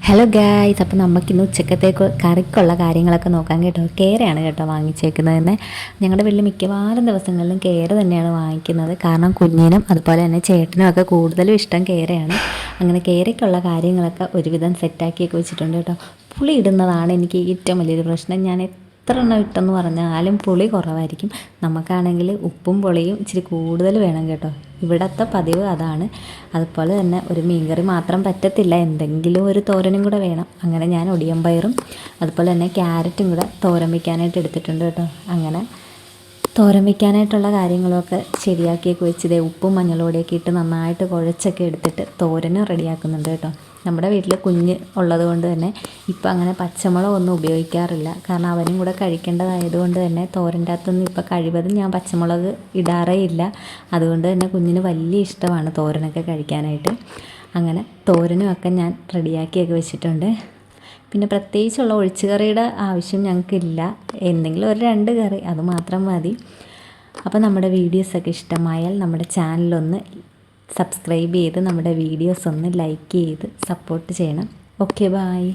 Hello guys, അപ്പോൾ നമുക്കിന്ന് ഉച്ചക്കത്തേക്ക് കറിക്കുള്ള കാര്യങ്ങളൊക്കെ നോക്കാം കേട്ടോ. കേരയാണ് കേട്ടോ വാങ്ങിച്ചേക്കുന്നത് തന്നെ. ഞങ്ങളുടെ വീട്ടിൽ മിക്കവാറും ദിവസങ്ങളിലും കേര തന്നെയാണ് വാങ്ങിക്കുന്നത്. കാരണം കുഞ്ഞിനും അതുപോലെ തന്നെ ചേട്ടനും ഒക്കെ കൂടുതലും ഇഷ്ടം കേരയാണ്. അങ്ങനെ കേരയ്ക്കുള്ള കാര്യങ്ങളൊക്കെ ഒരുവിധം സെറ്റാക്കിയൊക്കെ വെച്ചിട്ടുണ്ട് കേട്ടോ. പുളി ഇടുന്നതാണ് എനിക്ക് ഏറ്റവും വലിയൊരു പ്രശ്നം. ഞാൻ എത്ര എണ്ണം ഇട്ടെന്ന് പറഞ്ഞാലും പുളി കുറവായിരിക്കും. നമുക്കാണെങ്കിൽ ഉപ്പും പുളിയും ഇച്ചിരി കൂടുതൽ വേണം കേട്ടോ. ഇവിടുത്തെ പതിവ് അതാണ്. അതുപോലെ തന്നെ ഒരു മീൻകറി മാത്രം പറ്റത്തില്ല, എന്തെങ്കിലും ഒരു തോരനും കൂടെ വേണം. അങ്ങനെ ഞാൻ ഒടിയൻ പയറും അതുപോലെ തന്നെ ക്യാരറ്റും കൂടെ തോരൻ വയ്ക്കാനായിട്ട് എടുത്തിട്ടുണ്ട് കേട്ടോ. അങ്ങനെ തോരൻ വയ്ക്കാനായിട്ടുള്ള കാര്യങ്ങളൊക്കെ ശരിയാക്കിയൊക്കെ വെച്ച് ഉപ്പും മഞ്ഞൾപ്പൊടിയൊക്കെ ഇട്ട് നന്നായിട്ട് കുഴച്ചൊക്കെ എടുത്തിട്ട് തോരനും റെഡിയാക്കുന്നുണ്ട് കേട്ടോ. നമ്മുടെ വീട്ടിൽ കുഞ്ഞ് ഉള്ളത് കൊണ്ട് തന്നെ ഇപ്പം അങ്ങനെ പച്ചമുളക് ഒന്നും ഉപയോഗിക്കാറില്ല. കാരണം അവനും കൂടെ കഴിക്കേണ്ടതായതുകൊണ്ട് തന്നെ തോരൻ്റെ അകത്തൊന്നും ഇപ്പം കഴിവതും ഞാൻ പച്ചമുളക് ഇടാറേ ഇല്ല. അതുകൊണ്ട് തന്നെ കുഞ്ഞിന് വലിയ ഇഷ്ടമാണ് തോരനൊക്കെ കഴിക്കാനായിട്ട്. അങ്ങനെ തോരനും ഒക്കെ ഞാൻ റെഡിയാക്കിയൊക്കെ വെച്ചിട്ടുണ്ട്. പിന്നെ പ്രത്യേകിച്ചുള്ള ഒഴിച്ചുകറിയുടെ ആവശ്യം ഞങ്ങൾക്കില്ല. എന്തെങ്കിലും ഒരു 2 കറി അത് മാത്രം മതി. അപ്പോൾ നമ്മുടെ വീഡിയോസൊക്കെ ഇഷ്ടമായാൽ നമ്മുടെ ചാനലൊന്ന് സബ്സ്ക്രൈബ് ചെയ്ത് നമ്മുടെ വീഡിയോസ് ഒന്ന് ലൈക്ക് ചെയ്ത് സപ്പോർട്ട് ചെയ്യണം. Okay, bye.